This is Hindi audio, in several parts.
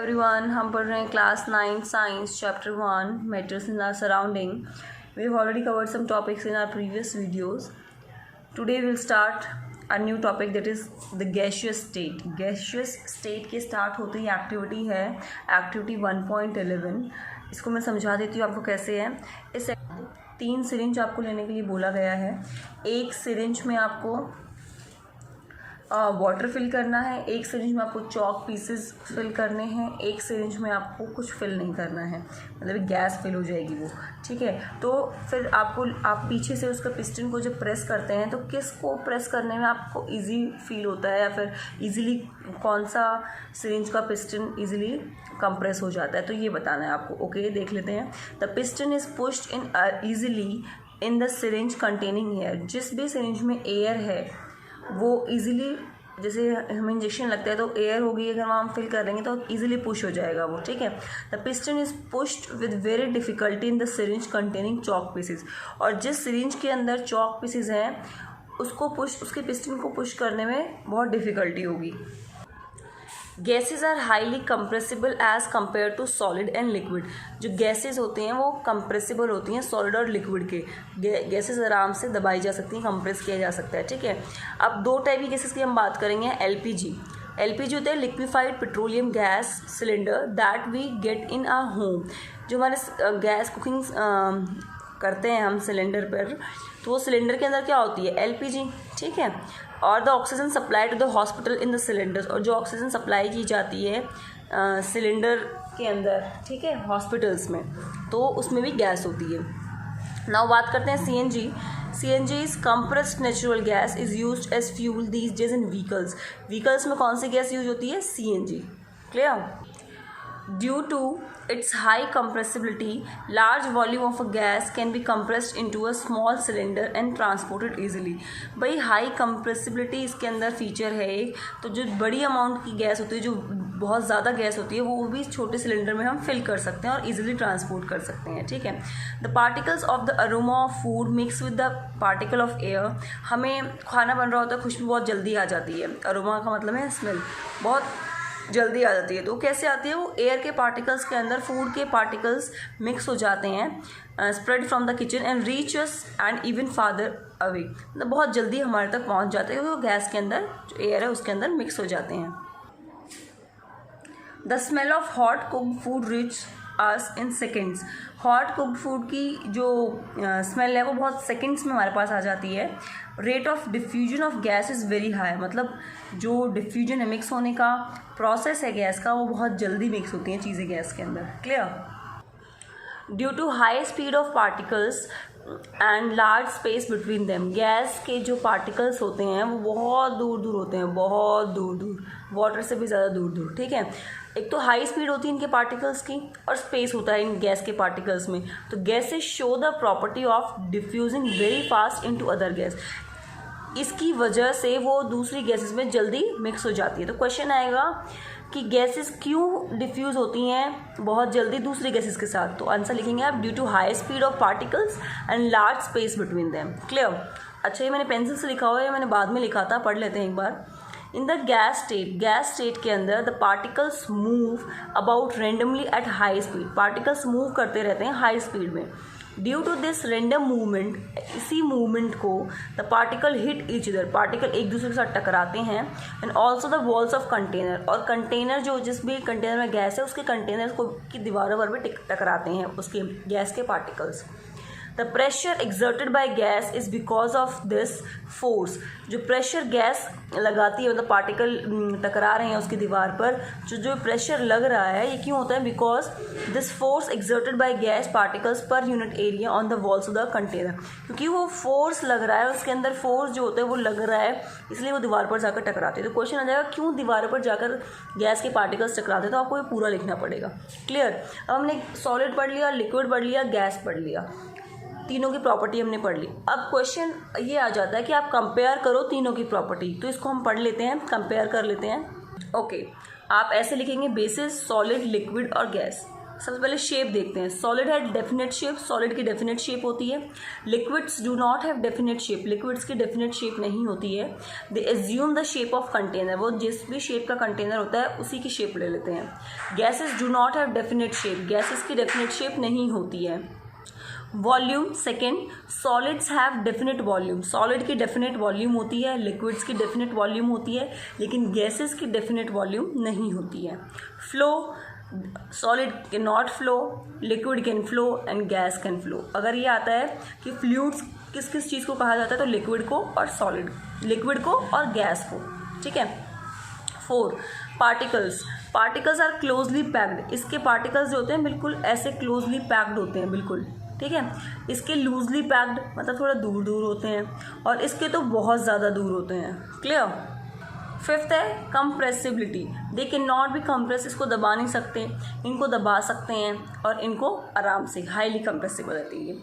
एवरीवन, हम पढ़ रहे हैं class 9 science chapter 1 matters in our surrounding. We have already covered some topics in our previous videos. Today will start a new topic that is the gaseous state. Gaseous state के स्टार्ट होते ही एक्टिविटी है एक्टिविटी 1.11. इसको मैं समझा देती हूँ आपको कैसे है. इस 3 सिरिंज आपको लेने के लिए बोला गया है. एक सिरिंज में आपको वाटर फिल करना है, एक सिरिंज में आपको चॉक पीसेस फिल करने हैं, एक सिरिंज में आपको कुछ फिल नहीं करना है, मतलब गैस फिल हो जाएगी वो. ठीक है, तो फिर आप पीछे से उसका पिस्टन को जब प्रेस करते हैं तो किसको प्रेस करने में आपको इजी फील होता है, या फिर इजीली कौन सा सिरिंज का पिस्टन इजीली कंप्रेस हो जाता है, तो ये बताना है आपको. ओके, देख लेते हैं. The piston is pushed in easily in the syringe containing air. जिस भी सिरिंज में एयर है वो इजीली, जैसे हमें इंजेक्शन लगता है तो एयर होगी, अगर वहाँ हम फिल कर देंगे तो इजीली पुश हो जाएगा वो. ठीक है, the piston is pushed with very difficulty in the syringe containing chalk pieces. और जिस सिरिंज के अंदर चॉक पीसेस हैं उसके पिस्टन को पुश करने में बहुत डिफिकल्टी होगी. Gases are highly compressible as compare to solid and liquid. जो गैसेज होते हैं वो कंप्रेसिबल होती हैं सॉलिड और लिक्विड के. गैसेज आराम से दबाई जा सकती हैं, कंप्रेस किया जा सकता है. ठीक है, अब 2 टाइप की गैसेज की हम बात करेंगे. एलपीजी होता है liquefied petroleum gas cylinder that we get in a home. जो हमारे गैस कुकिंग करते हैं हम सिलेंडर पर, तो वो सिलेंडर के अंदर क्या होती है, एलपीजी. ठीक है, और the oxygen supply to the hospital in the cylinders. और जो ऑक्सीजन सप्लाई की जाती है सिलेंडर के अंदर, ठीक है, हॉस्पिटल्स में, तो उसमें भी गैस होती है. नाउ बात करते हैं CNG. CNG is compressed natural gas is used as fuel these days in vehicles में कौन सी गैस यूज होती है, CNG. Clear? Due to its high compressibility, large volume of a gas can be compressed into a small cylinder and transported easily. भाई हाई compressibility इसके अंदर फीचर है एक, तो जो बड़ी अमाउंट की गैस होती है, जो बहुत ज़्यादा गैस होती है, वो भी छोटे सिलेंडर में हम फिल कर सकते हैं और इजीली ट्रांसपोर्ट कर सकते हैं. ठीक है, the particles of the aroma of food mix with the particle of air. हमें खाना बन रहा होता है, खुशबू बहुत जल्दी आ जाती है. अरोमा का मतलब है स्मेल, बहुत जल्दी आ जाती है. तो कैसे आती है, वो एयर के पार्टिकल्स के अंदर फूड के पार्टिकल्स मिक्स हो जाते हैं, spread from the kitchen and reaches and even father away. मतलब बहुत जल्दी हमारे तक पहुंच जाते हैं क्योंकि वो गैस के अंदर जो एयर है उसके अंदर मिक्स हो जाते हैं. The smell of hot cooked food reach us in seconds. Hot cooked food की जो स्मेल है वो बहुत सेकेंड्स में हमारे पास आ जाती है. Rate of diffusion of gas is very high. मतलब जो डिफ्यूजन है, मिक्स होने का प्रोसेस है गैस का, वो बहुत जल्दी मिक्स होती हैं चीज़ें गैस के अंदर. Clear? Due to high speed of particles and large space between them. Gas के जो पार्टिकल्स होते हैं वो बहुत दूर दूर होते हैं, बहुत दूर दूर, वाटर से भी ज़्यादा दूर दूर. ठीक है, एक तो हाई स्पीड होती है इनके पार्टिकल्स की और स्पेस होता है इन गैस के पार्टिकल्स में. तो gases show the property of diffusing very fast into other gas. इसकी वजह से वो दूसरी गैसेस में जल्दी मिक्स हो जाती है. तो क्वेश्चन आएगा कि गैसेस क्यों डिफ्यूज़ होती हैं बहुत जल्दी दूसरी गैसेस के साथ. तो आंसर लिखेंगे आप, due to high speed of particles and large space between them. Clear? अच्छा, ये मैंने पेंसिल से लिखा हुआ है, मैंने बाद में लिखा था, पढ़ लेते हैं एक बार. इन द गैस स्टेट के अंदर the particles move about randomly at high speed. Particles move करते रहते हैं हाई स्पीड में. Due to this random movement, इसी मूवमेंट को the particle hit each other. Particle एक दूसरे के साथ टकराते हैं. And also the walls of container. और कंटेनर, जो जिस भी कंटेनर में गैस है उसके कंटेनर को की दीवारों पर भी टकराते हैं उसके गैस के particles. The pressure exerted by gas is because of this force. जो प्रेशर गैस लगाती है, मतलब पार्टिकल टकरा रहे हैं उसकी दीवार पर, जो प्रेशर लग रहा है, ये क्यों होता है, because this force exerted by gas particles per unit area on the walls of the container. क्योंकि वो फोर्स लग रहा है, उसके अंदर फोर्स जो होता है वो लग रहा है, इसलिए वो दीवार पर जाकर टकराते हैं. तो क्वेश्चन आ जाएगा क्यों दीवार पर जाकर गैस के पार्टिकल्स टकराते हैं, तो आपको ये पूरा लिखना पड़ेगा. क्लियर? अब हमने सॉलिड पढ़ लिया, लिक्विड पढ़ लिया, गैस पढ़ लिया, तीनों की प्रॉपर्टी हमने पढ़ ली. अब क्वेश्चन ये आ जाता है कि आप कंपेयर करो तीनों की प्रॉपर्टी. तो इसको हम पढ़ लेते हैं, कंपेयर कर लेते हैं. ओके, आप ऐसे लिखेंगे बेसिस, सॉलिड, लिक्विड और गैस. सबसे पहले शेप देखते हैं। सॉलिड है डेफिनेट शेप, सॉलिड की डेफिनेट शेप होती है। Liquids do not have definite shape, liquids की डेफिनेट शेप नहीं होती है। They assume the shape of container, वो जिस भी शेप का कंटेनर होता है उसी की शेप ले लेते हैं। Gases do not have definite shape, gases की डेफिनेट शेप नहीं होती है। Volume second, solids have definite volume, solid की डेफिनेट वॉल्यूम होती है, लिक्विड्स की डेफिनेट वॉल्यूम होती है, लेकिन गैसेस की डेफिनेट वॉल्यूम नहीं होती है। Flow, solid can not flow, liquid can flow and gas can flow. अगर ये आता है कि फ्लूइड्स किस किस चीज़ को कहा जाता है, तो लिक्विड को और सॉलिड, लिक्विड को और गैस को, ठीक है। 4 particles, particles are closely packed, इसके पार्टिकल्स जो होते हैं बिल्कुल ऐसे क्लोजली पैक्ड होते हैं बिल्कुल, ठीक है। इसके लूजली पैक्ड मतलब थोड़ा दूर दूर होते हैं, और इसके तो बहुत ज़्यादा दूर होते हैं। क्लियर। 5th है compressibility, they can not be compress, इसको दबा नहीं सकते, इनको दबा सकते हैं और इनको आराम से, हाईली कंप्रेसिबल रहती है।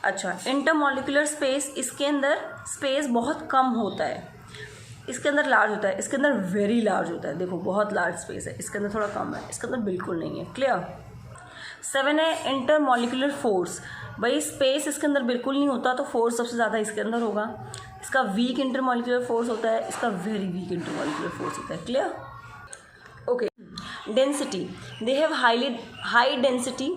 अच्छा, इंटरमॉलिक्यूलर स्पेस, इसके अंदर स्पेस बहुत कम होता है, इसके अंदर लार्ज होता है, इसके अंदर वेरी लार्ज होता है। देखो बहुत लार्ज स्पेस है, इसके अंदर थोड़ा कम है, इसके अंदर बिल्कुल नहीं है। क्लियर। 7 है इंटरमॉलिक्यूलर फोर्स, भाई स्पेस इसके अंदर बिल्कुल नहीं होता तो फोर्स सबसे ज़्यादा इसके अंदर होगा। इसका वीक इंटरमॉलिक्यूलर फोर्स होता है, इसका वेरी वीक इंटरमॉलिक्यूलर फोर्स होता है। Clear. Okay. Density, they have high density,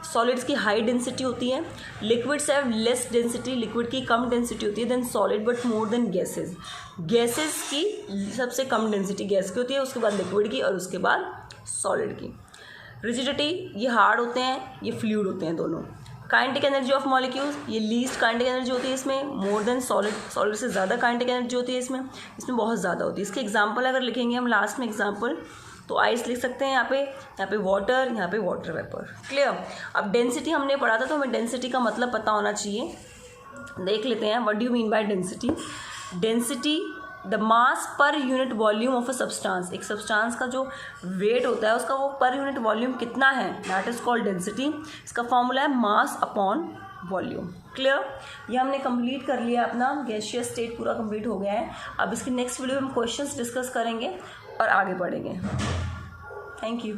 solids की हाई डेंसिटी होती है। Liquids have less density, liquid की कम डेंसिटी होती है than solid but more than gases, gases की सबसे कम डेंसिटी गैस की होती है, उसके बाद लिक्विड की और उसके बाद सॉलिड की। रिजिडिटी, ये हार्ड होते हैं, ये फ्लूइड होते हैं दोनों। काइनेटिक एनर्जी ऑफ मॉलिक्यूल्स, ये लीस्ट काइनेटिक एनर्जी होती है इसमें, मोर देन सॉलिड, सॉलिड से ज़्यादा काइनेटिक एनर्जी होती है इसमें बहुत ज़्यादा होती है। इसके एग्जांपल अगर लिखेंगे हम लास्ट में एग्जांपल, तो आइस लिख सकते हैं यहाँ पे वाटर, यहाँ पे वाटर वेपर। क्लियर। अब डेंसिटी हमने पढ़ा था तो हमें डेंसिटी का मतलब पता होना चाहिए, देख लेते हैं। What do you mean by density? Density the mass per unit volume of a substance, एक सब्सटेंस का जो वेट होता है उसका वो पर यूनिट वॉल्यूम कितना है, दैट इज कॉल्ड डेंसिटी। इसका फॉर्मूला है मास अपॉन वॉल्यूम। क्लियर। ये हमने कंप्लीट कर लिया, अपना गैसियस स्टेट पूरा कंप्लीट हो गया है। अब इसकी नेक्स्ट वीडियो में हम क्वेश्चंस डिस्कस करेंगे और आगे बढ़ेंगे। Thank you.